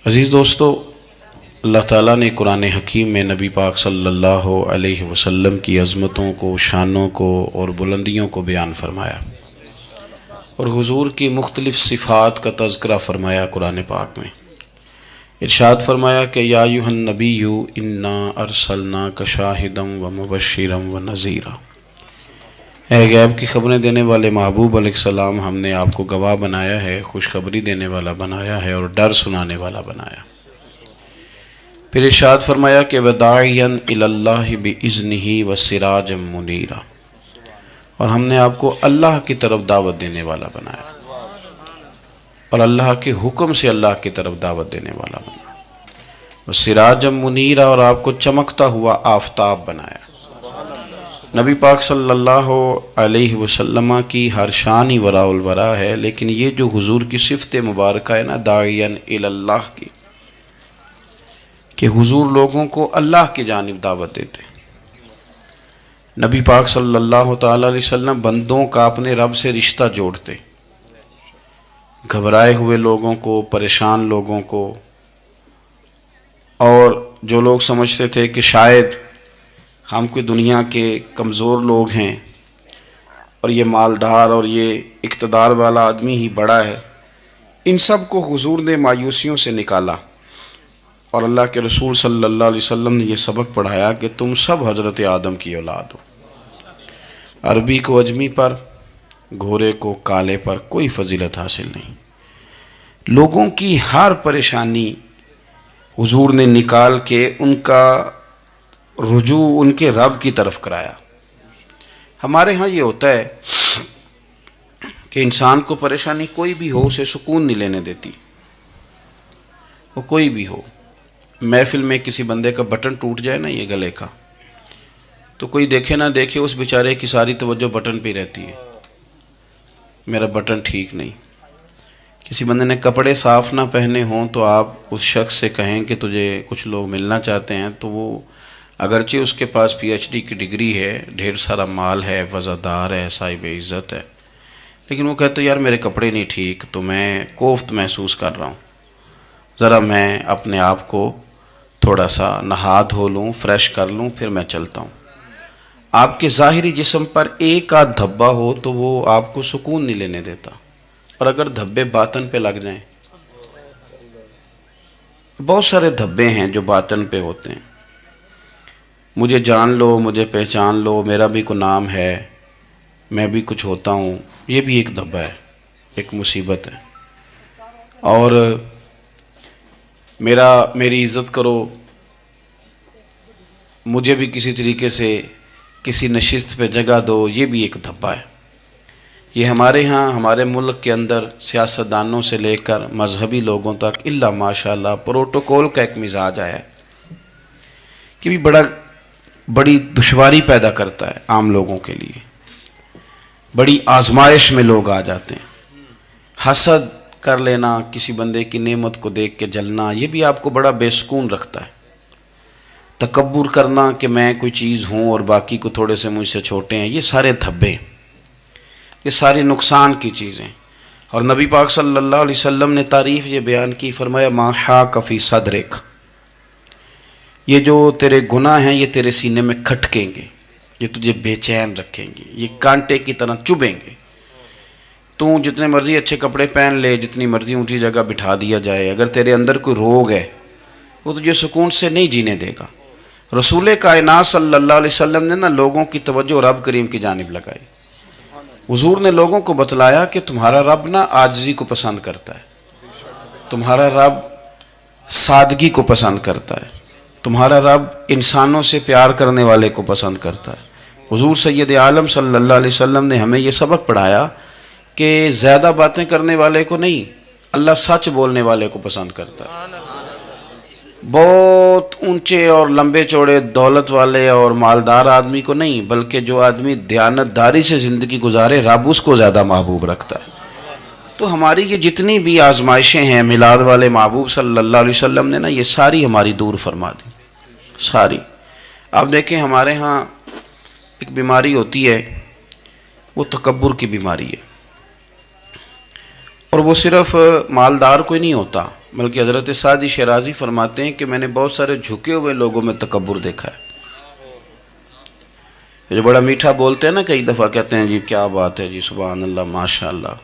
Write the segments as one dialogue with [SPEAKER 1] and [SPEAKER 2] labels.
[SPEAKER 1] عزیز دوستو، اللہ تعالیٰ نے قرآن حکیم میں نبی پاک صلی اللہ علیہ وسلم کی عظمتوں کو، شانوں کو اور بلندیوں کو بیان فرمایا، اور حضور کی مختلف صفات کا تذکرہ فرمایا۔ قرآن پاک میں ارشاد فرمایا کہ یا ایھا النبی انا ارسلناک شاہدا ومبشرا ونذیرا، اے غیب کی خبریں دینے والے محبوب علیہ السلام، ہم نے آپ کو گواہ بنایا ہے، خوشخبری دینے والا بنایا ہے اور ڈر سنانے والا بنایا۔ پھر ارشاد فرمایا کہ وداعیا الی اللہ باذنہ وسراجا منیرا، اور ہم نے آپ کو اللہ کی طرف دعوت دینے والا بنایا اور اللہ کے حکم سے اللہ کی طرف دعوت دینے والا بنایا، وسراجا منیرا، اور آپ کو چمکتا ہوا آفتاب بنایا۔ نبی پاک صلی اللہ علیہ وسلم کی ہر شان ہی وراء الورا ہے، لیکن یہ جو حضور کی صفت مبارکہ ہے نا، داعیا الی اللہ کی، کہ حضور لوگوں کو اللہ کی جانب دعوت دیتے۔ نبی پاک صلی اللہ تعالی علیہ وسلم بندوں کا اپنے رب سے رشتہ جوڑتے، گھبرائے ہوئے لوگوں کو، پریشان لوگوں کو، اور جو لوگ سمجھتے تھے کہ شاید ہم کوئی دنیا کے کمزور لوگ ہیں اور یہ مالدار اور یہ اقتدار والا آدمی ہی بڑا ہے، ان سب کو حضور نے مایوسیوں سے نکالا، اور اللہ کے رسول صلی اللہ علیہ وسلم نے یہ سبق پڑھایا کہ تم سب حضرت آدم کی اولاد ہو۔ عربی کو اجمی پر، گھورے کو کالے پر کوئی فضیلت حاصل نہیں۔ لوگوں کی ہر پریشانی حضور نے نکال کے ان کا رجوع ان کے رب کی طرف کرایا۔ ہمارے ہاں یہ ہوتا ہے کہ انسان کو پریشانی کوئی بھی ہو اسے سکون نہیں لینے دیتی، وہ کوئی بھی ہو۔ محفل میں کسی بندے کا بٹن ٹوٹ جائے نا، یہ گلے کا، تو کوئی دیکھے نہ دیکھے اس بیچارے کی ساری توجہ بٹن پہ رہتی ہے، میرا بٹن ٹھیک نہیں۔ کسی بندے نے کپڑے صاف نہ پہنے ہوں تو آپ اس شخص سے کہیں کہ تجھے کچھ لوگ ملنا چاہتے ہیں، تو وہ اگرچہ اس کے پاس پی ایچ ڈی کی ڈگری ہے، ڈھیر سارا مال ہے، وزادار ہے، صاحب عزت ہے، لیکن وہ کہتے یار میرے کپڑے نہیں ٹھیک، تو میں کوفت محسوس کر رہا ہوں، ذرا میں اپنے آپ کو تھوڑا سا نہا دھو لوں، فریش کر لوں، پھر میں چلتا ہوں۔ آپ کے ظاہری جسم پر ایک آدھ دھبا ہو تو وہ آپ کو سکون نہیں لینے دیتا، اور اگر دھبے باطن پہ لگ جائیں، بہت سارے دھبے ہیں جو باطن پہ ہوتے ہیں، مجھے جان لو، مجھے پہچان لو، میرا بھی کوئی نام ہے، میں بھی کچھ ہوتا ہوں، یہ بھی ایک دھبا ہے، ایک مصیبت ہے۔ اور میری عزت کرو، مجھے بھی کسی طریقے سے کسی نشست پہ جگہ دو، یہ بھی ایک دھبا ہے۔ یہ ہمارے ہاں، ہمارے ملک کے اندر سیاستدانوں سے لے کر مذہبی لوگوں تک الا ماشاءاللہ پروٹوکول کا ایک مزاج آیا ہے کہ بھی بڑی دشواری پیدا کرتا ہے عام لوگوں کے لیے، بڑی آزمائش میں لوگ آ جاتے ہیں۔ حسد کر لینا، کسی بندے کی نعمت کو دیکھ کے جلنا، یہ بھی آپ کو بڑا بے سکون رکھتا ہے۔ تکبر کرنا کہ میں کوئی چیز ہوں اور باقی کو تھوڑے سے مجھ سے چھوٹے ہیں، یہ سارے دھبے، یہ ساری نقصان کی چیزیں۔ اور نبی پاک صلی اللہ علیہ وسلم نے تعریف یہ بیان کی، فرمایا ما حاک فی صدرک، یہ جو تیرے گناہ ہیں یہ تیرے سینے میں کھٹکیں گے، یہ تجھے بے چین رکھیں گے، یہ کانٹے کی طرح چبھیں گے۔ تو جتنے مرضی اچھے کپڑے پہن لے، جتنی مرضی اونچی جگہ بٹھا دیا جائے، اگر تیرے اندر کوئی روگ ہے وہ تجھے سکون سے نہیں جینے دے گا۔ رسول کائنات صلی اللہ علیہ وسلم نے لوگوں کی توجہ رب کریم کی جانب لگائی۔ حضور نے لوگوں کو بتلایا کہ تمہارا رب عاجزی کو پسند کرتا ہے، تمہارا رب سادگی کو پسند کرتا ہے، تمہارا رب انسانوں سے پیار کرنے والے کو پسند کرتا ہے۔ حضور سید عالم صلی اللہ علیہ وسلم نے ہمیں یہ سبق پڑھایا کہ زیادہ باتیں کرنے والے کو نہیں، اللہ سچ بولنے والے کو پسند کرتا ہے۔ بہت اونچے اور لمبے چوڑے دولت والے اور مالدار آدمی کو نہیں، بلکہ جو آدمی دیانتداری سے زندگی گزارے، رب اس کو زیادہ محبوب رکھتا ہے۔ تو ہماری یہ جتنی بھی آزمائشیں ہیں، میلاد والے محبوب صلی اللہ علیہ وسلم نے یہ ساری ہماری دور فرما دی، ساری۔ آپ دیکھیں ہمارے ہاں ایک بیماری ہوتی ہے، وہ تکبر کی بیماری ہے۔ اور وہ صرف مالدار کوئی نہیں ہوتا، بلکہ حضرت سعدی شیرازی فرماتے ہیں کہ میں نے بہت سارے جھکے ہوئے لوگوں میں تکبر دیکھا ہے۔ جو بڑا میٹھا بولتے ہیں نا، کئی دفعہ کہتے ہیں جی کیا بات ہے جی، سبحان اللہ ماشاء اللہ،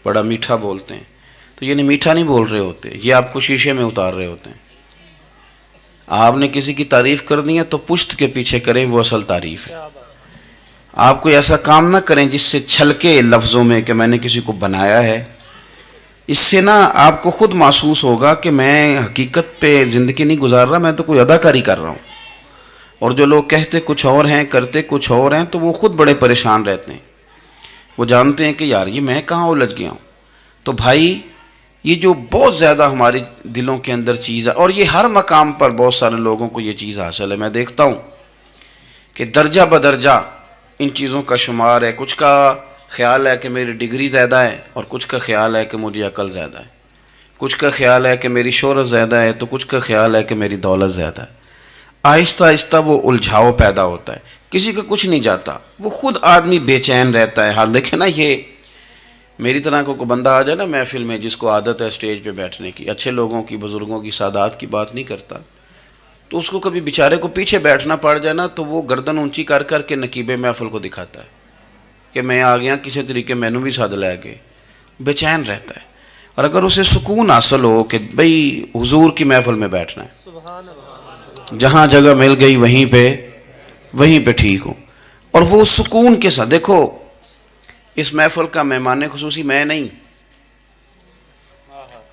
[SPEAKER 1] بڑا میٹھا بولتے ہیں، تو یہ میٹھا نہیں بول رہے ہوتے، یہ آپ کو شیشے میں اتار رہے ہوتے ہیں۔ آپ نے کسی کی تعریف کرنی ہے تو پشت کے پیچھے کریں، وہ اصل تعریف ہے۔ آپ کوئی ایسا کام نہ کریں جس سے چھلکے لفظوں میں کہ میں نے کسی کو بنایا ہے، اس سے نا آپ کو خود محسوس ہوگا کہ میں حقیقت پہ زندگی نہیں گزار رہا، میں تو کوئی اداکاری کر رہا ہوں۔ اور جو لوگ کہتے کچھ اور ہیں کرتے کچھ اور ہیں تو وہ خود بڑے پریشان رہتے ہیں، وہ جانتے ہیں کہ یار یہ میں کہاں الجھ گیا ہوں۔ تو بھائی یہ جو بہت زیادہ ہمارے دلوں کے اندر چیز ہے، اور یہ ہر مقام پر بہت سارے لوگوں کو یہ چیز حاصل ہے، میں دیکھتا ہوں کہ درجہ بدرجہ ان چیزوں کا شمار ہے۔ کچھ کا خیال ہے کہ میری ڈگری زیادہ ہے، اور کچھ کا خیال ہے کہ مجھے عقل زیادہ ہے، کچھ کا خیال ہے کہ میری شہرت زیادہ ہے، تو کچھ کا خیال ہے کہ میری دولت زیادہ ہے۔ آہستہ آہستہ وہ الجھاؤ پیدا ہوتا ہے، کسی کا کچھ نہیں جاتا، وہ خود آدمی بے چین رہتا ہے۔ حال دیکھیں نا، یہ میری طرح کو بندہ آ جائے نا محفل میں، جس کو عادت ہے اسٹیج پہ بیٹھنے کی، اچھے لوگوں کی، بزرگوں کی، سادات کی بات نہیں کرتا، تو اس کو کبھی بیچارے کو پیچھے بیٹھنا پڑ جائے نا، تو وہ گردن اونچی کر کر کے نقیب محفل کو دکھاتا ہے کہ میں آ گیا، کسی طریقے مینوں بھی ساتھ لے کے، بے چین رہتا ہے۔ اور اگر اسے سکون حاصل ہو کہ بھئی حضور کی محفل میں بیٹھنا ہے، جہاں جگہ مل گئی وہیں پہ ٹھیک ہوں، اور وہ سکون کے ساتھ، دیکھو اس محفل کا مہمان خصوصی میں نہیں،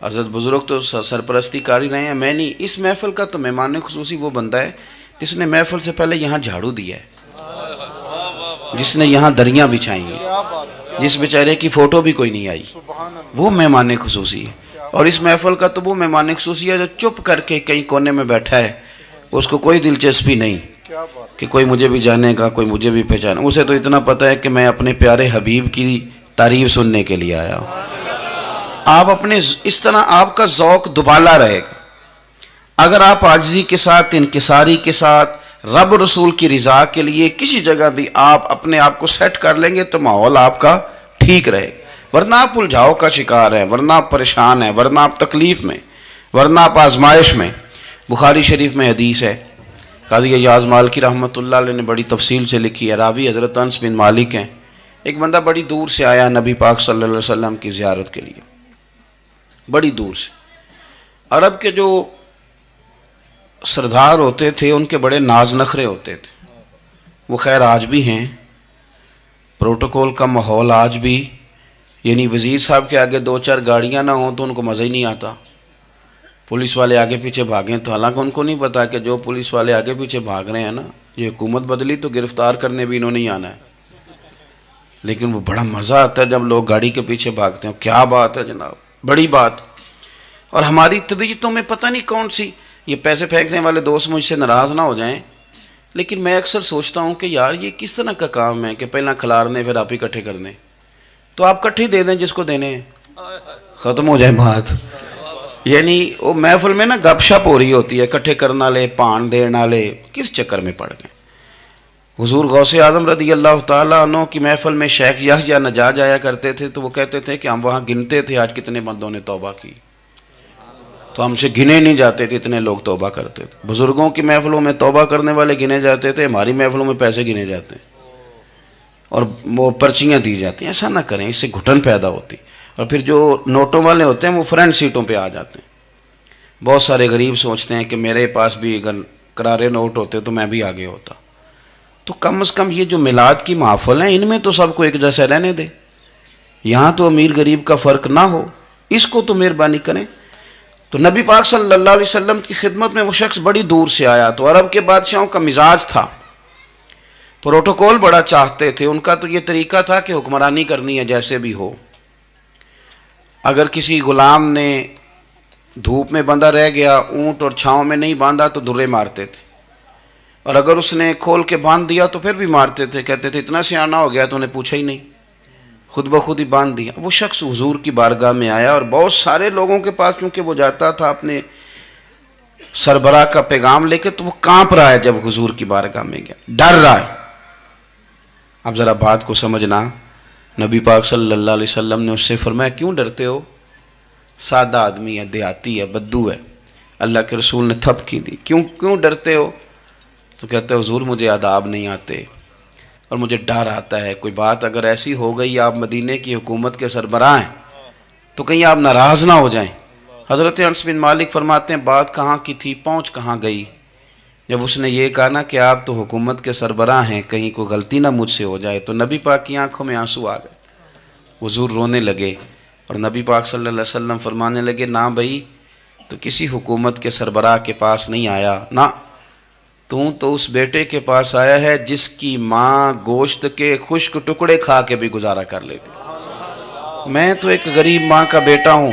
[SPEAKER 1] حضرت بزرگ تو سرپرستی کاری رہے ہیں، میں نہیں، اس محفل کا تو مہمان خصوصی وہ بندہ ہے جس نے محفل سے پہلے یہاں جھاڑو دیا ہے، جس نے یہاں دریاں بچھائی ہیں، جس بیچارے کی فوٹو بھی کوئی نہیں آئی، وہ مہمان خصوصی ہے۔ اور اس محفل کا تو وہ مہمان خصوصی ہے جو چپ کر کے کہیں کونے میں بیٹھا ہے، اس کو کوئی دلچسپی نہیں کہ کوئی مجھے بھی جانے گا، کوئی مجھے بھی پہچانے، اسے تو اتنا پتہ ہے کہ میں اپنے پیارے حبیب کی تعریف سننے کے لیے آیا ہوں۔ آپ اپنے اس طرح آپ کا ذوق دوبالا رہے گا اگر آپ عاجزی کے ساتھ، انکساری کے ساتھ، رب رسول کی رضا کے لیے کسی جگہ بھی آپ اپنے آپ کو سیٹ کر لیں گے تو ماحول آپ کا ٹھیک رہے گا، ورنہ آپ الجھاؤ کا شکار ہیں، ورنہ آپ پریشان ہیں، ورنہ آپ تکلیف میں، ورنہ آپ آزمائش میں۔ بخاری شریف میں حدیث ہے، قاضی ایاز مالکی رحمۃ اللہ علیہ نے بڑی تفصیل سے لکھی ہے، راوی حضرت انس بن مالک ہیں۔ ایک بندہ بڑی دور سے آیا نبی پاک صلی اللہ علیہ وسلم کی زیارت کے لیے، بڑی دور سے۔ عرب کے جو سردار ہوتے تھے ان کے بڑے ناز نخرے ہوتے تھے، وہ خیر آج بھی ہیں، پروٹوکول کا ماحول آج بھی، یعنی وزیر صاحب کے آگے دو چار گاڑیاں نہ ہوں تو ان کو مزہ ہی نہیں آتا، پولیس والے آگے پیچھے بھاگیں تو، حالانکہ ان کو نہیں پتا کہ جو پولیس والے آگے پیچھے بھاگ رہے ہیں نا، یہ حکومت بدلی تو گرفتار کرنے بھی انہوں نے آنا ہے، لیکن وہ بڑا مزہ آتا ہے جب لوگ گاڑی کے پیچھے بھاگتے ہیں۔ کیا بات ہے جناب، بڑی بات۔ اور ہماری طبیعتوں میں پتہ نہیں کون سی، یہ پیسے پھینکنے والے دوست مجھ سے ناراض نہ ہو جائیں، لیکن میں اکثر سوچتا ہوں کہ یار یہ کس طرح کا کام ہے کہ پہلا کھلارنے پھر آپ اکٹھے کرنے، تو آپ کٹھے دے دیں جس کو دینے ہیں، ختم ہو جائے بات۔ یعنی وہ محفل میں نا گپ شپ ہو رہی ہوتی ہے، اکٹھے کرنا لے، پان دینا لے، کس چکر میں پڑ گئے۔ حضور غوث اعظم رضی اللہ تعالیٰ عنہ کی محفل میں شیخ یحییٰ نجار جایا کرتے تھے، تو وہ کہتے تھے کہ ہم وہاں گنتے تھے آج کتنے بندوں نے توبہ کی، تو ہم سے گنے نہیں جاتے تھے، اتنے لوگ توبہ کرتے تھے۔ بزرگوں کی محفلوں میں توبہ کرنے والے گنے جاتے تھے، ہماری محفلوں میں پیسے گنے جاتے ہیں اور وہ پرچیاں دی جاتی ہیں۔ ایسا نہ کریں، اس سے گھٹن پیدا ہوتی، اور پھر جو نوٹوں والے ہوتے ہیں وہ فرنٹ سیٹوں پہ آ جاتے ہیں۔ بہت سارے غریب سوچتے ہیں کہ میرے پاس بھی اگر کرارے نوٹ ہوتے تو میں بھی آگے ہوتا۔ تو کم از کم یہ جو میلاد کی محفل ہیں ان میں تو سب کو ایک جیسا رہنے دے، یہاں تو امیر غریب کا فرق نہ ہو، اس کو تو مہربانی کریں۔ تو نبی پاک صلی اللہ علیہ وسلم کی خدمت میں وہ شخص بڑی دور سے آیا، تو عرب کے بادشاہوں کا مزاج تھا، پروٹوکول بڑا چاہتے تھے، ان کا تو یہ طریقہ تھا کہ حکمرانی کرنی ہے جیسے بھی ہو۔ اگر کسی غلام نے دھوپ میں بندھا رہ گیا، اونٹ اور چھاؤں میں نہیں باندھا تو درے مارتے تھے، اور اگر اس نے کھول کے باندھ دیا تو پھر بھی مارتے تھے، کہتے تھے اتنا سیانا ہو گیا تو انہیں پوچھا ہی نہیں، خود بخود ہی باندھ دیا۔ وہ شخص حضور کی بارگاہ میں آیا، اور بہت سارے لوگوں کے پاس کیونکہ وہ جاتا تھا اپنے سربراہ کا پیغام لے کے، تو وہ کانپ رہا ہے جب حضور کی بارگاہ میں گیا، ڈر رہا ہے۔ اب ذرا بات کو سمجھنا، نبی پاک صلی اللہ علیہ وسلم نے اس سے فرمایا کیوں ڈرتے ہو؟ سادہ آدمی ہے، دیہاتی ہے، بدو ہے. اللہ کے رسول نے تھپ کی دی. کیوں ڈرتے ہو؟ تو کہتے ہیں حضور مجھے آداب نہیں آتے اور مجھے ڈر آتا ہے کوئی بات اگر ایسی ہو گئی آپ مدینے کی حکومت کے سربراہ ہیں تو کہیں آپ ناراض نہ ہو جائیں. حضرت انس بن مالک فرماتے ہیں بات کہاں کی تھی، پہنچ کہاں گئی. جب اس نے یہ کہا نا کہ آپ تو حکومت کے سربراہ ہیں، کہیں کوئی غلطی نہ مجھ سے ہو جائے، تو نبی پاک کی آنکھوں میں آنسو آ گئے. حضور رونے لگے اور نبی پاک صلی اللہ علیہ وسلم فرمانے لگے نہ بھائی تو کسی حکومت کے سربراہ کے پاس نہیں آیا، نہ تو اس بیٹے کے پاس آیا ہے جس کی ماں گوشت کے خشک ٹکڑے کھا کے بھی گزارا کر لیتی. میں تو ایک غریب ماں کا بیٹا ہوں.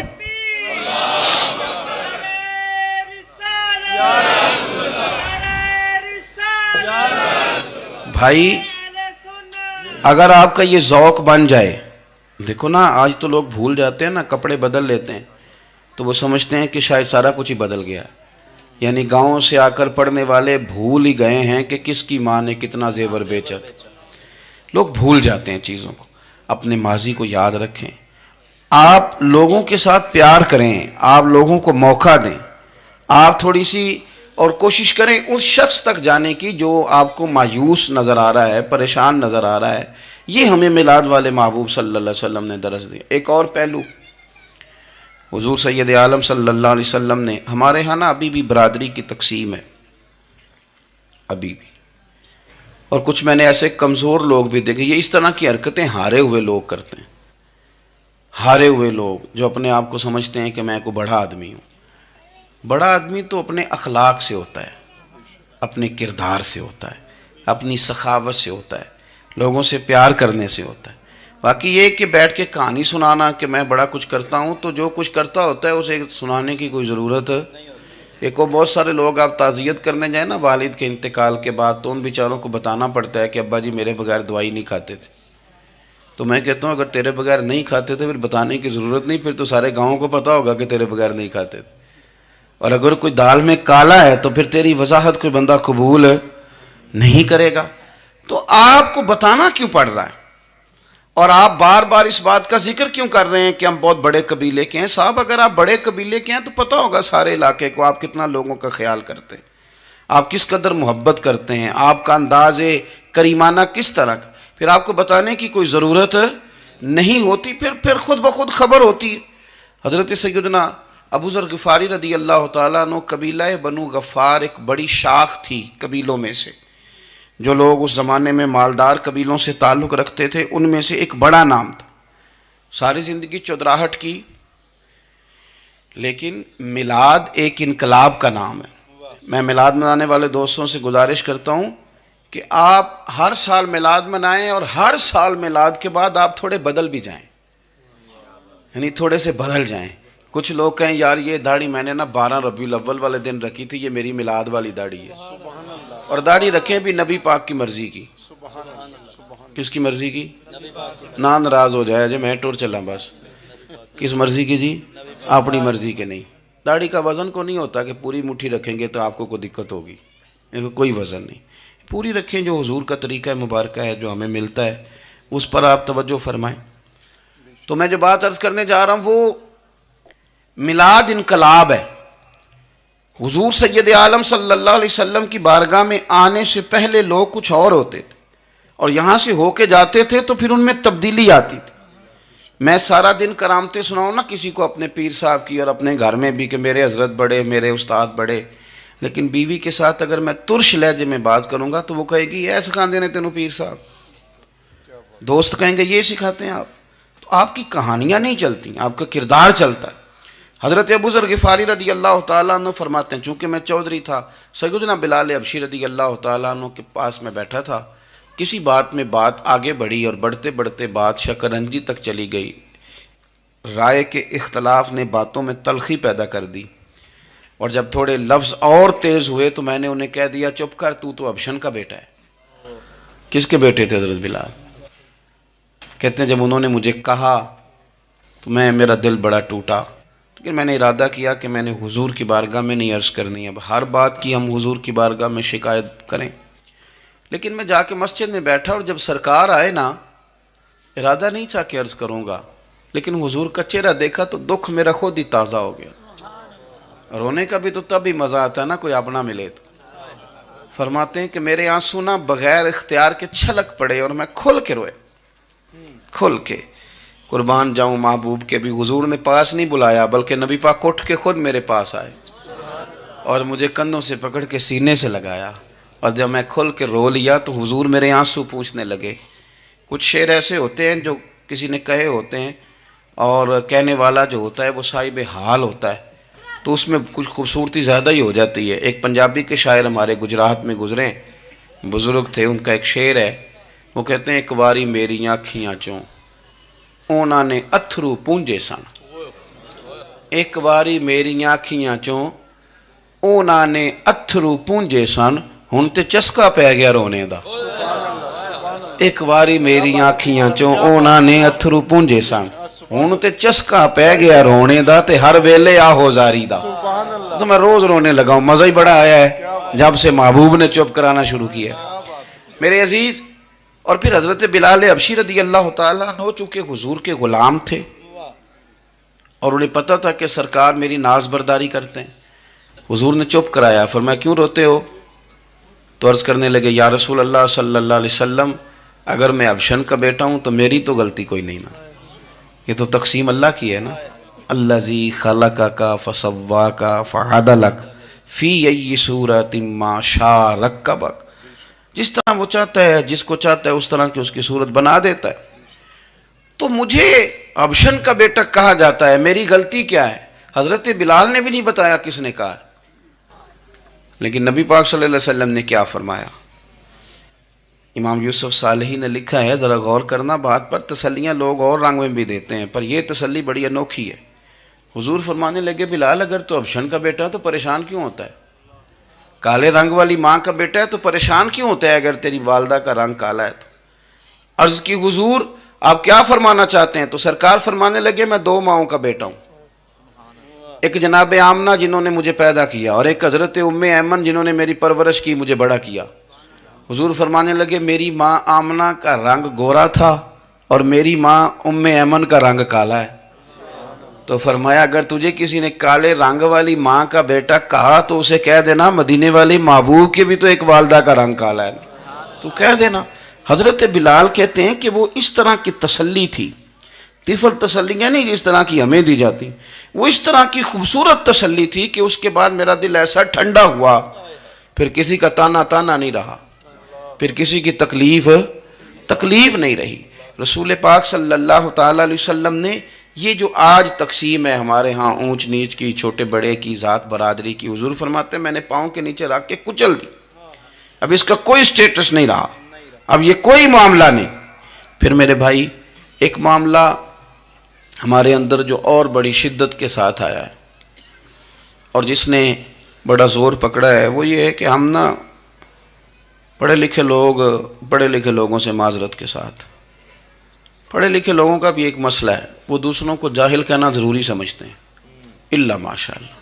[SPEAKER 1] بھائی اگر آپ کا یہ ذوق بن جائے، دیکھو نا آج تو لوگ بھول جاتے ہیں نا، کپڑے بدل لیتے ہیں تو وہ سمجھتے ہیں کہ شاید سارا کچھ ہی بدل گیا. یعنی گاؤں سے آ کر پڑھنے والے بھول ہی گئے ہیں کہ کس کی ماں نے کتنا زیور بیچا. لوگ بھول جاتے ہیں چیزوں کو. اپنے ماضی کو یاد رکھیں، آپ لوگوں کے ساتھ پیار کریں، آپ لوگوں کو موقع دیں، آپ تھوڑی سی اور کوشش کریں اس شخص تک جانے کی جو آپ کو مایوس نظر آ رہا ہے، پریشان نظر آ رہا ہے. یہ ہمیں میلاد والے محبوب صلی اللہ علیہ وسلم نے درس دیا. ایک اور پہلو، حضور سید عالم صلی اللہ علیہ وسلم نے، ہمارے ہاں نا ابھی بھی برادری کی تقسیم ہے ابھی بھی، اور کچھ میں نے ایسے کمزور لوگ بھی دیکھے. یہ اس طرح کی حرکتیں ہارے ہوئے لوگ کرتے ہیں. ہارے ہوئے لوگ جو اپنے آپ کو سمجھتے ہیں کہ میں کوئی بڑا آدمی ہوں. بڑا آدمی تو اپنے اخلاق سے ہوتا ہے، اپنے کردار سے ہوتا ہے، اپنی سخاوت سے ہوتا ہے، لوگوں سے پیار کرنے سے ہوتا ہے. باقی یہ کہ بیٹھ کے کہانی سنانا کہ میں بڑا کچھ کرتا ہوں، تو جو کچھ کرتا ہوتا ہے اسے سنانے کی کوئی ضرورت. ایک اور بہت سارے لوگ آپ تعزیت کرنے جائیں نا والد کے انتقال کے بعد، تو ان بیچاروں کو بتانا پڑتا ہے کہ ابا جی میرے بغیر دوائی نہیں کھاتے تھے. تو میں کہتا ہوں اگر تیرے بغیر نہیں کھاتے تھے پھر بتانے کی ضرورت نہیں، پھر تو سارے گاؤں کو پتہ ہوگا کہ تیرے بغیر نہیں کھاتے تھے. اور اگر کوئی دال میں کالا ہے تو پھر تیری وضاحت کوئی بندہ قبول نہیں کرے گا. تو آپ کو بتانا کیوں پڑ رہا ہے اور آپ بار بار اس بات کا ذکر کیوں کر رہے ہیں کہ ہم بہت بڑے قبیلے کے ہیں؟ صاحب اگر آپ بڑے قبیلے کے ہیں تو پتہ ہوگا سارے علاقے کو آپ کتنا لوگوں کا خیال کرتے ہیں، آپ کس قدر محبت کرتے ہیں، آپ کا انداز کریمانہ کس طرح کا. پھر آپ کو بتانے کی کوئی ضرورت نہیں ہوتی، پھر خود بخود خبر ہوتی. حضرت سیدنا ابو ذر غفاری رضی اللہ تعالیٰ عنہ، قبیلہ بنو غفار ایک بڑی شاخ تھی قبیلوں میں سے. جو لوگ اس زمانے میں مالدار قبیلوں سے تعلق رکھتے تھے ان میں سے ایک بڑا نام تھا. ساری زندگی چودراہٹ کی، لیکن میلاد ایک انقلاب کا نام ہے. میں میلاد منانے والے دوستوں سے گزارش کرتا ہوں کہ آپ ہر سال میلاد منائیں اور ہر سال میلاد کے بعد آپ تھوڑے بدل بھی جائیں، یعنی تھوڑے سے بدل جائیں. کچھ لوگ کہیں یار یہ داڑھی میں نے نا 12 ربیع الاول والے دن رکھی تھی، یہ میری میلاد والی داڑھی ہے. اور داڑھی رکھیں بھی نبی پاک کی مرضی کی. کس کی مرضی کی؟ نہ ناراض ہو جائے جی میں ٹور چلا بس. کس مرضی کی جی؟ اپنی مرضی کے نہیں. داڑھی کا وزن کو نہیں ہوتا کہ پوری مٹھی رکھیں گے تو آپ کو کوئی دقت ہوگی، کوئی وزن نہیں. پوری رکھیں، جو حضور کا طریقہ مبارکہ ہے جو ہمیں ملتا ہے اس پر آپ توجہ فرمائیں. تو میں جو بات عرض کرنے جا رہا ہوں وہ میلاد انقلاب ہے. حضور سید عالم صلی اللہ علیہ وسلم کی بارگاہ میں آنے سے پہلے لوگ کچھ اور ہوتے تھے اور یہاں سے ہو کے جاتے تھے تو پھر ان میں تبدیلی آتی تھی. میں سارا دن کرامتیں سناؤں نا کسی کو اپنے پیر صاحب کی اور اپنے گھر میں بھی کہ میرے حضرت بڑے، میرے استاد بڑے، لیکن بیوی کے ساتھ اگر میں ترش لہجے میں بات کروں گا تو وہ کہے گی یہ سکھاندے نے تینوں پیر صاحب. دوست کہیں گے یہ سکھاتے ہیں آپ. تو آپ کی کہانیاں نہیں چلتی، آپ کا کردار چلتا ہے. حضرت ابو ذر غفاری رضی اللہ تعالیٰ عنہ فرماتے ہیں چونکہ میں چودھری تھا، سیدنا بلال حبشی رضی اللہ تعالیٰ عنہ کے پاس میں بیٹھا تھا. کسی بات میں بات آگے بڑھی اور بڑھتے بڑھتے بات شکرنجی تک چلی گئی. رائے کے اختلاف نے باتوں میں تلخی پیدا کر دی اور جب تھوڑے لفظ اور تیز ہوئے تو میں نے انہیں کہہ دیا چپ کر، تو ابشن کا بیٹا ہے. کس کے بیٹے تھے حضرت بلال؟ کہتے ہیں جب انہوں نے مجھے کہا تو میرا دل بڑا ٹوٹا، لیکن میں نے ارادہ کیا کہ میں نے حضور کی بارگاہ میں نہیں عرض کرنی. اب ہر بات کی ہم حضور کی بارگاہ میں شکایت کریں. لیکن میں جا کے مسجد میں بیٹھا اور جب سرکار آئے نا، ارادہ نہیں تھا کہ عرض کروں گا، لیکن حضور کا چہرہ دیکھا تو دکھ میرا خود ہی تازہ ہو گیا۔ رونے کا بھی تو تب ہی مزہ آتا ہے نا کوئی اپنا ملے تو۔ فرماتے ہیں کہ میرے آنسو نہ بغیر اختیار کے چھلک پڑے اور میں کھل کے روئے، کھل کے۔ قربان جاؤں محبوب کے بھی، حضور نے پاس نہیں بلایا بلکہ نبی پاک اٹھ کے خود میرے پاس آئے اور مجھے کندھوں سے پکڑ کے سینے سے لگایا، اور جب میں کھل کے رو لیا تو حضور میرے آنسو پوچھنے لگے۔ کچھ شعر ایسے ہوتے ہیں جو کسی نے کہے ہوتے ہیں اور کہنے والا جو ہوتا ہے وہ صاحب حال ہوتا ہے، تو اس میں کچھ خوبصورتی زیادہ ہی ہو جاتی ہے۔ ایک پنجابی کے شاعر ہمارے گجرات میں گزرے، بزرگ تھے، ان کا ایک شعر ہے، وہ کہتے ہیں ایک واری میری آنکھیاں چوں اونا نے اتھرو پونجے سن، ایک واری میری آنکھیاں چوں اونا نے اتھرو پونجے سن، ہن تے چسکا پہ گیا رونے دا۔ ایک واری میری آنکھیاں چوں اونا نے اتھرو پونجے سن، ہن تے چسکا پہ گیا رونے دا، تے ہر ویلے آہو زاری دا۔ تو میں روز رونے لگا ہوں، مزہ ہی بڑا آیا ہے جب سے محبوب نے چپ کرانا شروع کیا۔ میرے عزیز، اور پھر حضرت بلال حبشی رضی اللہ تعالیٰ عنہ چونکہ حضور کے غلام تھے اور انہیں پتہ تھا کہ سرکار میری ناز برداری کرتے ہیں، حضور نے چپ کرایا۔ فرمایا کیوں روتے ہو؟ تو عرض کرنے لگے یا رسول اللہ صلی اللہ علیہ وسلم، اگر میں حبشن کا بیٹا ہوں تو میری تو غلطی کوئی نہیں نا، یہ تو تقسیم اللہ کی ہے نا۔ الذی خلقک فسواک فعدلک فی ای صورت ما شاء رکبک، جس طرح وہ چاہتا ہے، جس کو چاہتا ہے اس طرح کی اس کی صورت بنا دیتا ہے۔ تو مجھے حبشن کا بیٹا کہا جاتا ہے، میری غلطی کیا ہے؟ حضرت بلال نے بھی نہیں بتایا کس نے کہا، لیکن نبی پاک صلی اللہ علیہ وسلم نے کیا فرمایا؟ امام یوسف صالحی نے لکھا ہے، ذرا غور کرنا بات پر، تسلیاں لوگ اور رنگ میں بھی دیتے ہیں پر یہ تسلی بڑی انوکھی ہے۔ حضور فرمانے لگے بلال اگر تو حبشن کا بیٹا ہے تو پریشان کیوں ہوتا ہے؟ کالے رنگ والی ماں کا بیٹا ہے تو پریشان کیوں ہوتا ہے اگر تیری والدہ کا رنگ کالا ہے تو؟ عرض کی حضور آپ کیا فرمانا چاہتے ہیں؟ تو سرکار فرمانے لگے میں دو ماؤں کا بیٹا ہوں، ایک جناب آمنہ جنہوں نے مجھے پیدا کیا اور ایک حضرت ام ایمن جنہوں نے میری پرورش کی، مجھے بڑا کیا۔ حضور فرمانے لگے میری ماں آمنہ کا رنگ گورا تھا اور میری ماں ام ایمن کا رنگ کالا ہے۔ تو فرمایا اگر تجھے کسی نے کالے رنگ والی ماں کا بیٹا کہا تو اسے کہہ دینا مدینے والی محبوب کے بھی تو ایک والدہ کا رنگ کالا ہے، تو کہہ دینا۔ حضرت بلال کہتے ہیں کہ وہ اس طرح کی تسلی تھی، طفل تسلیاں نہیں جس طرح کی ہمیں دی جاتی، وہ اس طرح کی خوبصورت تسلی تھی کہ اس کے بعد میرا دل ایسا ٹھنڈا ہوا، پھر کسی کا تانا تانا نہیں رہا، پھر کسی کی تکلیف نہیں رہی۔ رسول پاک صلی اللہ تعالیٰ علیہ وسلم نے یہ جو آج تقسیم ہے ہمارے ہاں اونچ نیچ کی، چھوٹے بڑے کی، ذات برادری کی، حضور فرماتے ہیں میں نے پاؤں کے نیچے رکھ کے کچل دی، اب اس کا کوئی سٹیٹس نہیں رہا، اب یہ کوئی معاملہ نہیں۔ پھر میرے بھائی ایک معاملہ ہمارے اندر جو اور بڑی شدت کے ساتھ آیا ہے اور جس نے بڑا زور پکڑا ہے وہ یہ ہے کہ ہم نا پڑھے لکھے لوگوں سے معذرت کے ساتھ، پڑھے لکھے لوگوں کا بھی ایک مسئلہ ہے، وہ دوسروں کو جاہل کہنا ضروری سمجھتے ہیں، الا ماشاء اللہ۔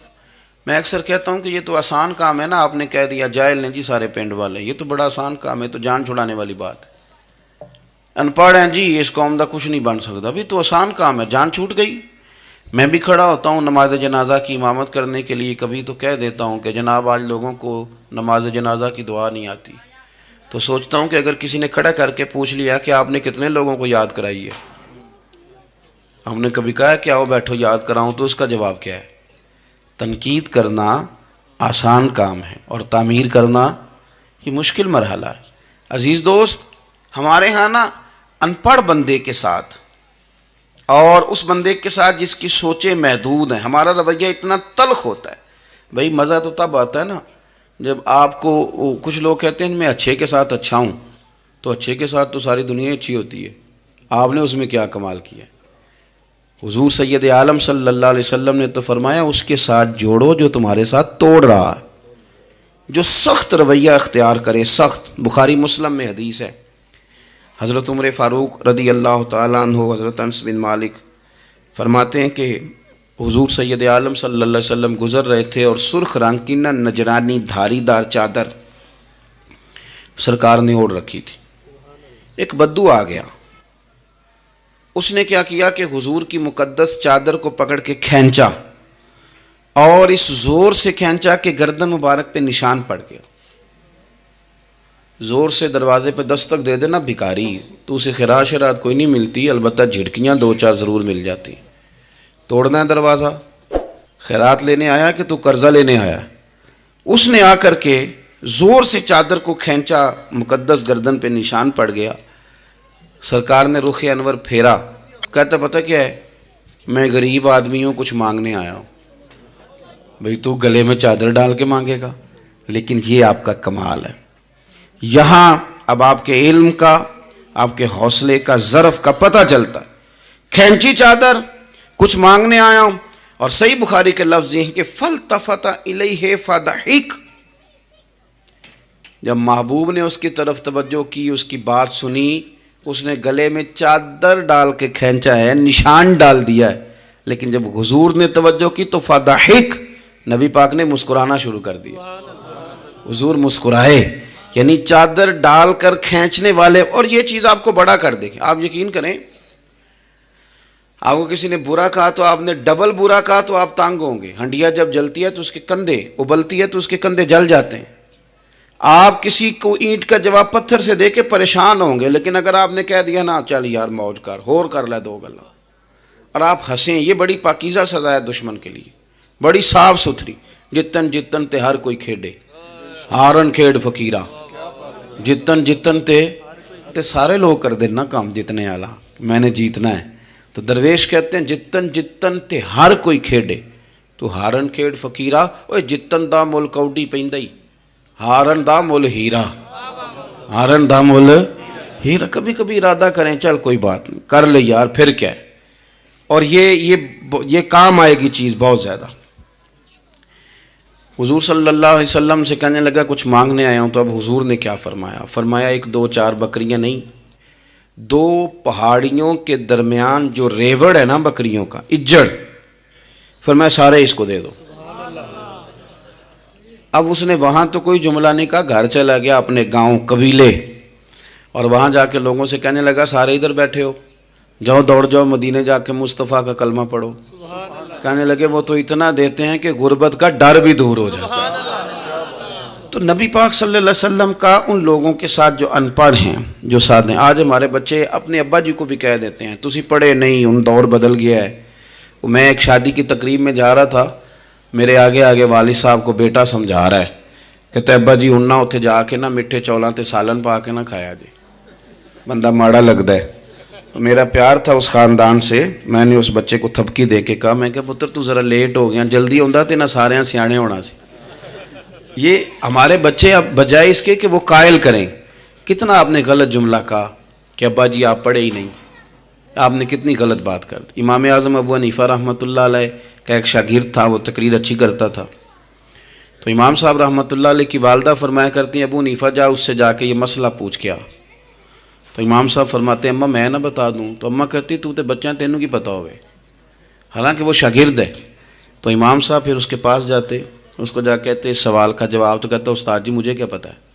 [SPEAKER 1] میں اکثر کہتا ہوں کہ یہ تو آسان کام ہے نا، آپ نے کہہ دیا جاہل نے جی سارے پنڈ والے، یہ تو بڑا آسان کام ہے، تو جان چھڑانے والی بات ہے۔ ان پڑھ ہیں جی اس قوم دا کچھ نہیں بن سکتا، بھی تو آسان کام ہے، جان چھوٹ گئی۔ میں بھی کھڑا ہوتا ہوں نماز جنازہ کی امامت کرنے کے لیے، کبھی تو کہہ دیتا ہوں کہ جناب آج لوگوں کو نماز جنازہ کی دعا نہیں آتی، تو سوچتا ہوں کہ اگر کسی نے کھڑا کر کے پوچھ لیا کہ آپ نے کتنے لوگوں کو یاد کرائی ہے، ہم نے کبھی کہا کہ آؤ بیٹھو یاد کراؤں، تو اس کا جواب کیا ہے؟ تنقید کرنا آسان کام ہے اور تعمیر کرنا یہ مشکل مرحلہ ہے۔ عزیز دوست، ہمارے ہاں نا ان پڑھ بندے کے ساتھ اور اس بندے کے ساتھ جس کی سوچیں محدود ہیں ہمارا رویہ اتنا تلخ ہوتا ہے۔ بھئی مزہ تو تب آتا ہے نا جب آپ کو کچھ لوگ کہتے ہیں میں اچھے کے ساتھ اچھا ہوں، تو اچھے کے ساتھ تو ساری دنیا اچھی ہوتی ہے، آپ نے اس میں کیا کمال کیا؟ حضور سید عالم صلی اللہ علیہ وسلم نے تو فرمایا اس کے ساتھ جوڑو جو تمہارے ساتھ توڑ رہا ہے، جو سخت رویہ اختیار کرے، سخت۔ بخاری مسلم میں حدیث ہے، حضرت عمر فاروق رضی اللہ تعالیٰ عنہ، حضرت انس بن مالک فرماتے ہیں کہ حضور سید عالم صلی اللہ علیہ وسلم گزر رہے تھے اور سرخ رنگ کی نہ نجرانی دھاری دار چادر سرکار نے اوڑھ رکھی تھی، ایک بدو آ گیا، اس نے کیا کیا کہ حضور کی مقدس چادر کو پکڑ کے کھینچا، اور اس زور سے کھینچا کہ گردن مبارک پہ نشان پڑ گیا۔ زور سے دروازے پہ دستک دے دینا بھکاری، تو اسے خراش رات کوئی نہیں ملتی، البتہ جھٹکیاں دو چار ضرور مل جاتی۔ توڑنا ہے دروازہ، خیرات لینے آیا کہ تو قرضہ لینے آیا؟ اس نے آ کر کے زور سے چادر کو کھینچا، مقدس گردن پہ نشان پڑ گیا۔ سرکار نے رخ انور پھیرا، کہتا پتہ کیا ہے، میں غریب آدمی ہوں، کچھ مانگنے آیا ہوں۔ بھئی تو گلے میں چادر ڈال کے مانگے گا؟ لیکن یہ آپ کا کمال ہے، یہاں اب آپ کے علم کا، آپ کے حوصلے کا، ظرف کا پتہ چلتا ہے۔ کھینچی چادر، کچھ مانگنے آیا ہوں، اور صحیح بخاری کے لفظ یہ ہیں کہ فَالْتَفَتَ إِلَيْهِ فَضَحِكَ، جب محبوب نے اس کی طرف توجہ کی، اس کی بات سنی، اس نے گلے میں چادر ڈال کے کھینچا ہے، نشان ڈال دیا ہے، لیکن جب حضور نے توجہ کی تو فَضَحِكَ، نبی پاک نے مسکرانا شروع کر دیا۔ حضور مسکرائے، یعنی چادر ڈال کر کھینچنے والے، اور یہ چیز آپ کو بڑا کر دے گی۔ آپ یقین کریں، آپ کو کسی نے برا کہا تو آپ نے ڈبل برا کہا تو آپ تانگ ہوں گے۔ ہنڈیا جب جلتی ہے تو اس کے کندھے، ابلتی ہے تو اس کے کندھے جل جاتے ہیں۔ آپ کسی کو اینٹ کا جواب پتھر سے دے کے پریشان ہوں گے، لیکن اگر آپ نے کہہ دیا نا چل یار موج کر، ہور کر لے دو گلا، اور آپ ہنسیں، یہ بڑی پاکیزہ سزا ہے دشمن کے لیے، بڑی صاف ستھری۔ جتن جتن تے ہر کوئی کھیڑے، ہارن کھیڑ فقیرہ، جتن جتن تے سارے لوگ کر دینا کام جتنے آلہ، میں نے جیتنا ہے۔ تو درویش کہتے ہیں جتن جتن تے ہر کوئی کھیڑے، تو ہارن کھیڑ فقیرہ، اوہ جتن دا مل کوڈی پیندائی، ہارن دا مل ہیرا، ہارن دا مل ہیرا۔ کبھی کبھی ارادہ کریں چل کوئی بات نہیں، کر لے یار، پھر کیا ہے۔ اور یہ کام آئے گی چیز بہت زیادہ۔ حضور صلی اللہ علیہ وسلم سے کہنے لگا کچھ مانگنے آیا ہوں، تو اب حضور نے کیا فرمایا؟ فرمایا ایک دو چار بکریاں نہیں، دو پہاڑیوں کے درمیان جو ریوڑ ہے نا بکریوں کا، اجڑ، فرمایا سارے اس کو دے دو۔ اب اس نے وہاں تو کوئی جملہ نہیں کہا، گھر چلا گیا اپنے گاؤں قبیلے، اور وہاں جا کے لوگوں سے کہنے لگا سارے ادھر بیٹھے ہو، جاؤ دوڑ جاؤ مدینے جا کے مصطفیٰ کا کلمہ پڑھو۔ کہنے لگے وہ تو اتنا دیتے ہیں کہ غربت کا ڈر بھی دور ہو جاتا ہے۔ تو نبی پاک صلی اللہ علیہ وسلم کا ان لوگوں کے ساتھ جو ان پڑھ ہیں، جو ساتھ ہیں، آج ہمارے بچے اپنے ابا جی کو بھی کہہ دیتے ہیں تسی پڑھے نہیں، ان دور بدل گیا ہے۔ میں ایک شادی کی تقریب میں جا رہا تھا، میرے آگے آگے والد صاحب کو بیٹا سمجھا رہا ہے، کہتے ابا جی ہن نہ اتھے جا کے نہ میٹھے چولاں تے سالن پا کے نہ کھایا جی، بندہ ماڑا لگتا ہے۔ میرا پیار تھا اس خاندان سے، میں نے اس بچے کو تھپکی دے کے کہا، میں کہ پتر تو ذرا لیٹ ہو گیا، جلدی ہوندا تے نہ سارے سیانے ہونا سی۔ یہ ہمارے بچے اب بجائے اس کے کہ وہ قائل کریں، کتنا آپ نے غلط جملہ کہا کہ ابا جی آپ پڑھے ہی نہیں، آپ نے کتنی غلط بات کر دی۔ امام اعظم ابو حنیفہ رحمۃ اللہ علیہ کا ایک شاگرد تھا، وہ تقریر اچھی کرتا تھا، تو امام صاحب رحمۃ اللہ علیہ کی والدہ فرمایا کرتی ہیں ابو حنیفہ جا اس سے جا کے یہ مسئلہ پوچھ کے آ۔ تو امام صاحب فرماتے ہیں اماں میں نہ بتا دوں، تو اماں کہتی تو تے بچہ تینوں کی پتہ ہوئے، حالانکہ وہ شاگرد ہے۔ تو امام صاحب پھر اس کے پاس جاتے، اس کو جا کہتے اس سوال کا جواب، تو کہتا استاد جی مجھے کیا پتہ ہے،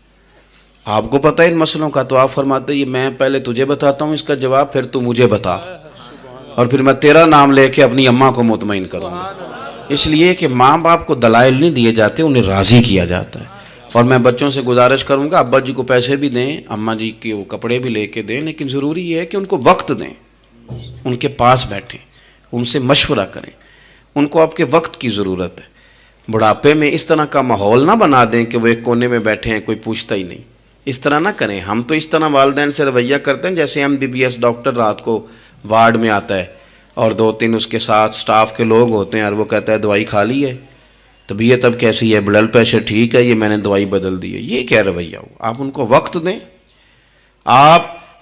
[SPEAKER 1] آپ کو پتہ ہے ان مسئلوں کا؟ تو آپ فرماتے یہ میں پہلے تجھے بتاتا ہوں اس کا جواب، پھر تو مجھے بتا، اور پھر میں تیرا نام لے کے اپنی اماں کو مطمئن کروں گا۔ اس لیے کہ ماں باپ کو دلائل نہیں دیے جاتے، انہیں راضی کیا جاتا ہے۔ اور میں بچوں سے گزارش کروں گا ابا جی کو پیسے بھی دیں، اماں جی کے وہ کپڑے بھی لے کے دیں، لیکن ضروری یہ ہے کہ ان کو وقت دیں، ان کے پاس بیٹھیں، ان سے مشورہ کریں، ان کو آپ کے وقت کی ضرورت ہے۔ بڑھاپے میں اس طرح کا ماحول نہ بنا دیں کہ وہ ایک کونے میں بیٹھے ہیں، کوئی پوچھتا ہی نہیں، اس طرح نہ کریں۔ ہم تو اس طرح والدین سے رویہ کرتے ہیں جیسے MBBS ڈاکٹر رات کو وارڈ میں آتا ہے اور دو تین اس کے ساتھ سٹاف کے لوگ ہوتے ہیں، اور وہ کہتا ہے دوائی کھا لی ہے، طبیعت اب کیسی ہے، بلڈ پریشر ٹھیک ہے، یہ میں نے دوائی بدل دی ہے۔ یہ کیا رویہ ہو؟ آپ ان کو وقت دیں۔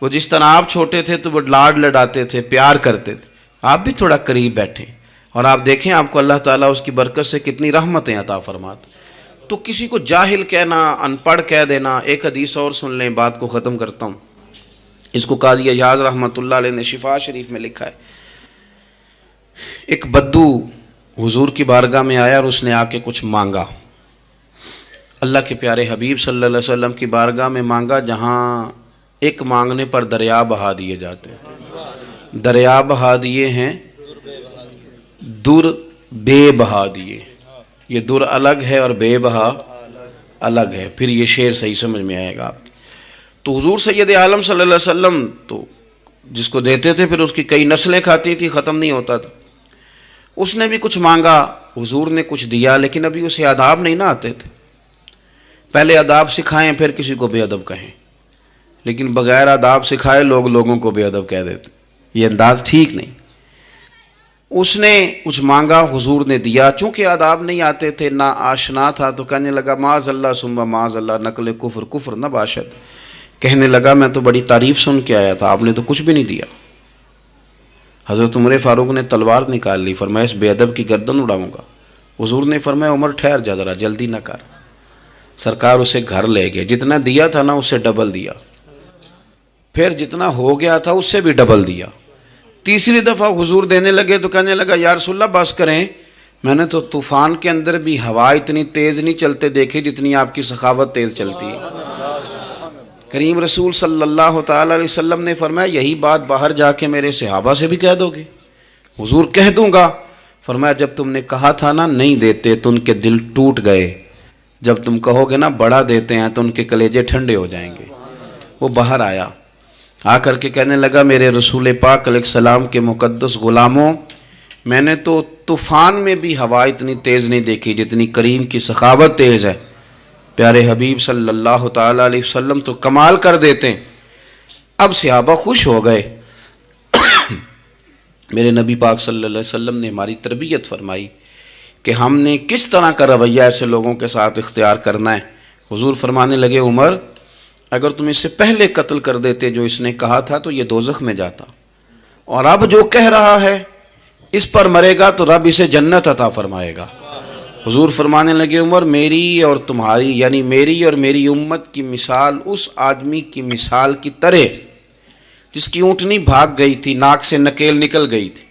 [SPEAKER 1] وہ جس طرح آپ چھوٹے تھے تو وہ لاڈ لڈاتے تھے، پیار کرتے تھے، آپ بھی تھوڑا قریب بیٹھیں، اور آپ دیکھیں آپ کو اللہ تعالیٰ اس کی برکت سے کتنی رحمتیں عطا فرماتے۔ تو کسی کو جاہل کہنا، ان پڑھ کہہ دینا۔ ایک حدیث اور سن لیں، بات کو ختم کرتا ہوں۔ اس کو قاضی ایاز رحمۃ اللہ علیہ نے شفا شریف میں لکھا ہے، ایک بدو حضور کی بارگاہ میں آیا اور اس نے آ کے کچھ مانگا، اللہ کے پیارے حبیب صلی اللہ علیہ وسلم کی بارگاہ میں مانگا جہاں ایک مانگنے پر دریا بہا دیے جاتے ہیں۔ دریا بہا دیے ہیں، در بے بہا دیے. یہ در الگ ہے اور بے بہا الگ ہے. پھر یہ شعر صحیح سمجھ میں آئے گا آپ. تو حضور سید عالم صلی اللہ علیہ وسلم تو جس کو دیتے تھے پھر اس کی کئی نسلیں کھاتی تھی، ختم نہیں ہوتا تھا. اس نے بھی کچھ مانگا، حضور نے کچھ دیا، لیکن ابھی اسے آداب نہیں نہ آتے تھے. پہلے آداب سکھائیں پھر کسی کو بے ادب کہیں، لیکن بغیر آداب سکھائے لوگ لوگوں کو بے ادب کہہ دیتے. یہ انداز ٹھیک نہیں. اس نے کچھ مانگا، حضور نے دیا. چونکہ آداب نہیں آتے تھے، نہ آشنا تھا، تو کہنے لگا معاذ اللہ ثم معاذ اللہ، نقل کفر کفر نہ باشد. کہنے لگا میں تو بڑی تعریف سن کے آیا تھا، آپ نے تو کچھ بھی نہیں دیا. حضرت عمر فاروق نے تلوار نکال لی، فرمایا اس بے ادب کی گردن اڑاؤں گا. حضور نے فرمایا عمر ٹھہر جا ذرا، جلدی نہ کر. سرکار اسے گھر لے گئے. جتنا دیا تھا نا اس سے ڈبل دیا، پھر جتنا ہو گیا تھا اس سے بھی ڈبل دیا. تیسری دفعہ حضور دینے لگے تو کہنے لگا یا رسول اللہ بس کریں، میں نے تو طوفان کے اندر بھی ہوا اتنی تیز نہیں چلتے دیکھے جتنی آپ کی سخاوت تیز چلتی ہے. کریم رسول صلی اللہ تعالی علیہ وسلم نے فرمایا یہی بات باہر جا کے میرے صحابہ سے بھی کہہ دو گے؟ حضور کہہ دوں گا. فرمایا جب تم نے کہا تھا نا نہیں دیتے تو ان کے دل ٹوٹ گئے، جب تم کہو گے نا بڑا دیتے ہیں تو ان کے کلیجے ٹھنڈے ہو جائیں گے. وہ باہر آیا، آ کر کے کہنے لگا میرے رسول پاک علیہ السلام کے مقدس غلاموں، میں نے تو طوفان میں بھی ہوا اتنی تیز نہیں دیکھی جتنی کریم کی سخاوت تیز ہے. پیارے حبیب صلی اللہ تعالیٰ علیہ وسلم تو کمال کر دیتے ہیں. اب صحابہ خوش ہو گئے. میرے نبی پاک صلی اللہ علیہ وسلم نے ہماری تربیت فرمائی کہ ہم نے کس طرح کا رویہ ایسے لوگوں کے ساتھ اختیار کرنا ہے. حضور فرمانے لگے عمر اگر تم اس سے پہلے قتل کر دیتے جو اس نے کہا تھا تو یہ دوزخ میں جاتا، اور اب جو کہہ رہا ہے اس پر مرے گا تو رب اسے جنت عطا فرمائے گا. حضور فرمانے لگے عمر میری اور تمہاری یعنی میری اور میری امت کی مثال اس آدمی کی مثال کی طرح جس کی اونٹنی بھاگ گئی تھی، ناک سے نکیل نکل گئی تھی.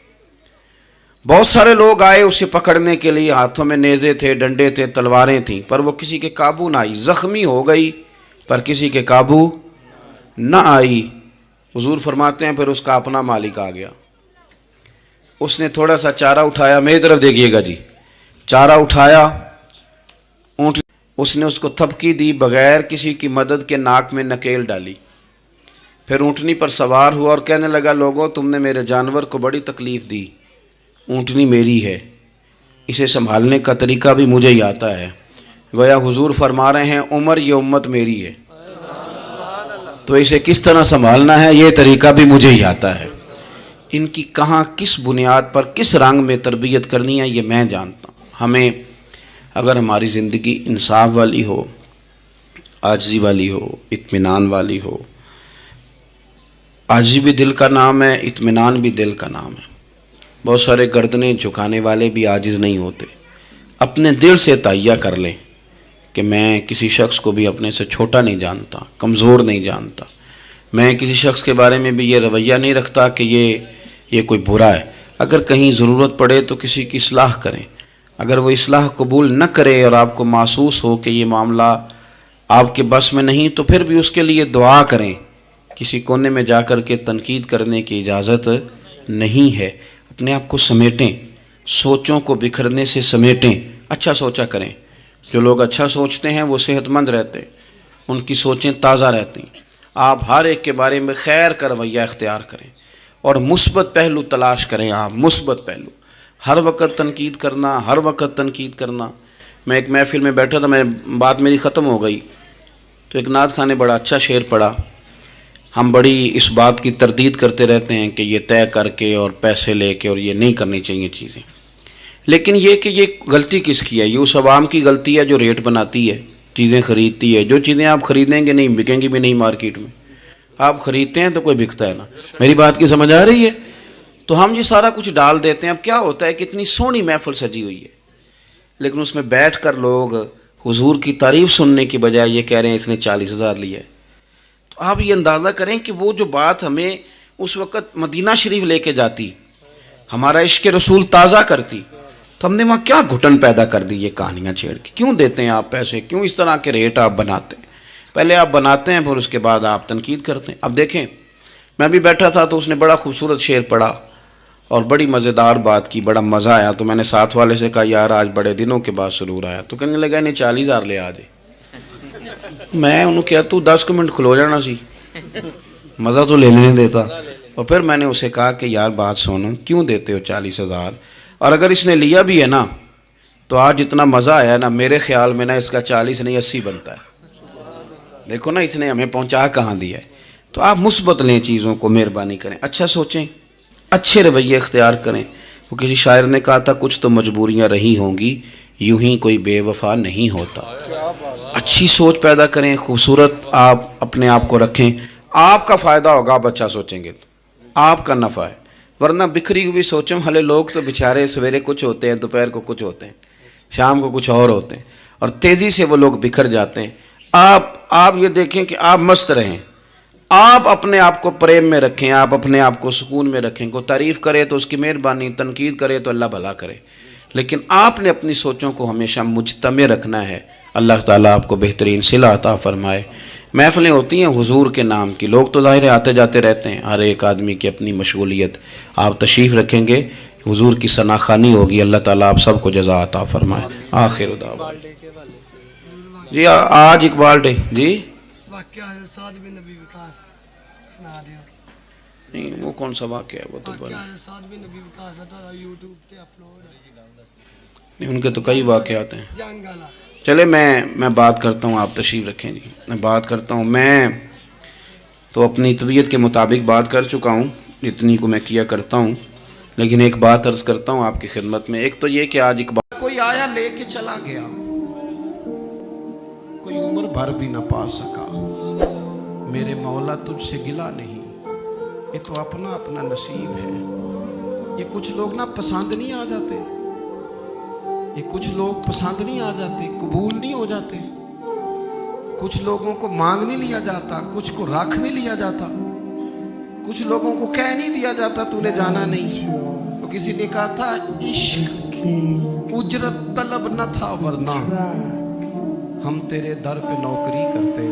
[SPEAKER 1] بہت سارے لوگ آئے اسے پکڑنے کے لیے، ہاتھوں میں نیزے تھے، ڈنڈے تھے، تلواریں تھیں، پر وہ کسی کے قابو نہ آئی. زخمی ہو گئی پر کسی کے قابو نہ آئی. حضور فرماتے ہیں پھر اس کا اپنا مالک آ گیا. اس نے تھوڑا سا چارہ اٹھایا، میری طرف دیکھیے گا جی، چارہ اٹھایا، اونٹ اس نے اس کو تھپکی دی، بغیر کسی کی مدد کے ناک میں نکیل ڈالی. پھر اونٹنی پر سوار ہوا اور کہنے لگا لوگوں تم نے میرے جانور کو بڑی تکلیف دی، اونٹنی میری ہے، اسے سنبھالنے کا طریقہ بھی مجھے ہی آتا ہے. گویا حضور فرما رہے ہیں عمر یہ امت میری ہے تو اسے کس طرح سنبھالنا ہے یہ طریقہ بھی مجھے ہی آتا ہے. ان کی کہاں کس بنیاد پر کس رنگ میں تربیت کرنی ہے یہ میں جانتا ہوں. ہمیں اگر ہماری زندگی انصاف والی ہو، عاجزی والی ہو، اطمینان والی ہو، عاجزی بھی دل کا نام ہے، اطمینان بھی دل کا نام ہے. بہت سارے گردنیں جھکانے والے بھی عاجز نہیں ہوتے. اپنے دل سے تہیہ کر لیں کہ میں کسی شخص کو بھی اپنے سے چھوٹا نہیں جانتا، کمزور نہیں جانتا. میں کسی شخص کے بارے میں بھی یہ رویہ نہیں رکھتا کہ یہ کوئی برا ہے. اگر کہیں ضرورت پڑے تو کسی کی اصلاح کریں. اگر وہ اصلاح قبول نہ کرے اور آپ کو محسوس ہو کہ یہ معاملہ آپ کے بس میں نہیں تو پھر بھی اس کے لیے دعا کریں. کسی کونے میں جا کر کے تنقید کرنے کی اجازت نہیں ہے. اپنے آپ کو سمیٹیں، سوچوں کو بکھرنے سے سمیٹیں، اچھا سوچا کریں. جو لوگ اچھا سوچتے ہیں وہ صحت مند رہتے، ان کی سوچیں تازہ رہتی. آپ ہر ایک کے بارے میں خیر کا رویہ اختیار کریں اور مثبت پہلو تلاش کریں. آپ مثبت پہلو، ہر وقت تنقید کرنا، ہر وقت تنقید کرنا. میں ایک محفل میں بیٹھا تھا، بات میری ختم ہو گئی تو ایک نعت خواں نے بڑا اچھا شعر پڑھا. ہم بڑی اس بات کی تردید کرتے رہتے ہیں کہ یہ طے کر کے اور پیسے لے کے اور یہ نہیں کرنی چاہیے چیزیں، لیکن یہ کہ یہ غلطی کس کی ہے؟ یہ اس عوام کی غلطی ہے جو ریٹ بناتی ہے، چیزیں خریدتی ہے. جو چیزیں آپ خریدیں گے نہیں بکیں گی بھی نہیں مارکیٹ میں. آپ خریدتے ہیں تو کوئی بکتا ہے نا. میری بات کی سمجھ آ رہی ہے؟ تو ہم یہ سارا کچھ ڈال دیتے ہیں. اب کیا ہوتا ہے کہ اتنی سونی محفل سجی ہوئی ہے لیکن اس میں بیٹھ کر لوگ حضور کی تعریف سننے کی بجائے یہ کہہ رہے ہیں اس نے 40,000 لیا ہے. تو آپ یہ اندازہ کریں کہ وہ جو بات ہمیں اس وقت مدینہ شریف لے کے جاتی، ہمارا عشق رسول تازہ کرتی، تو ہم نے وہاں کیا گھٹن پیدا کر دی. یہ کہانیاں چھیڑ کے کیوں دیتے ہیں آپ پیسے؟ کیوں اس طرح کے ریٹ آپ بناتے ہیں؟ پہلے آپ بناتے ہیں پھر اس کے بعد آپ تنقید کرتے ہیں. اب دیکھیں میں بھی بیٹھا تھا تو اس نے بڑا خوبصورت شعر پڑھا اور بڑی مزیدار بات کی, بڑا مزہ آیا. تو میں نے ساتھ والے سے کہا یار آج بڑے دنوں کے بعد سرور آیا. تو کہنے لگا انہیں 40,000 لے آ جائے. میں انہوں کیا تو 10 منٹ کھلو جانا سی, مزہ تو لینے دیتا. اور پھر میں نے اسے کہا کہ یار بات سنو, کیوں دیتے ہو 40,000, اور اگر اس نے لیا بھی ہے نا تو آج جتنا مزہ آیا نا میرے خیال میں نا اس کا 40 نہیں 80 بنتا ہے. دیکھو نا اس نے ہمیں پہنچا کہاں دیا ہے. تو آپ مثبت لیں چیزوں کو, مہربانی کریں, اچھا سوچیں, اچھے رویے اختیار کریں. وہ کسی شاعر نے کہا تھا کچھ تو مجبوریاں رہی ہوں گی, یوں ہی کوئی بے وفا نہیں ہوتا. اچھی سوچ پیدا کریں, خوبصورت آپ اپنے آپ کو رکھیں. آپ کا فائدہ ہوگا, آپ اچھا سوچیں گے تو آپ کا نفع ہے. ورنہ بکھری ہوئی سوچوں والے لوگ تو بیچارے سویرے کچھ ہوتے ہیں, دوپہر کو کچھ ہوتے ہیں, شام کو کچھ اور ہوتے ہیں, اور تیزی سے وہ لوگ بکھر جاتے ہیں. آپ یہ دیکھیں کہ آپ مست رہیں, آپ اپنے آپ کو پریم میں رکھیں, آپ اپنے آپ کو سکون میں رکھیں. کوئی تعریف کرے تو اس کی مہربانی, تنقید کرے تو اللہ بھلا کرے, لیکن آپ نے اپنی سوچوں کو ہمیشہ مجتمع رکھنا ہے. اللہ تعالیٰ آپ کو بہترین صلہ عطا فرمائے. محفلیں ہوتی ہیں حضور کے نام کی, لوگ تو ظاہر آتے جاتے رہتے ہیں, ہر ایک آدمی کی اپنی مشغولیت. آپ تشریف رکھیں گے, حضور کی ثنا خوانی ہوگی. اللہ تعالیٰ آپ سب کو جزا عطا فرمائے. آخر دعوانا جی آج اقبال ڈے جی نہیں, وہ کون سا واقعہ ہے, وہ تو نہیں, ان کے تو کئی واقعات ہیں. چلے میں بات کرتا ہوں, آپ تشریف رکھیں جی, میں بات کرتا ہوں. میں تو اپنی طبیعت کے مطابق بات کر چکا ہوں, اتنی کو میں کیا کرتا ہوں, لیکن ایک بات عرض کرتا ہوں آپ کی خدمت میں. ایک تو یہ کہ آج اقبال کوئی آیا لے کے چلا گیا, کوئی عمر بھر بھی نہ پا سکا, میرے مولا تجھ سے گلا نہیں, یہ تو اپنا اپنا نصیب ہے. یہ کچھ لوگ نا پسند نہیں آ جاتے, یہ کچھ لوگ پسند نہیں آ جاتے, قبول نہیں ہو جاتے. کچھ لوگوں کو مانگ نہیں لیا جاتا, کچھ کو رکھ نہیں لیا جاتا, کچھ لوگوں کو کہہ نہیں دیا جاتا تو نے جانا نہیں. تو کسی نے کہا تھا عشق اجرت طلب نہ تھا ورنہ ہم تیرے در پہ نوکری کرتے.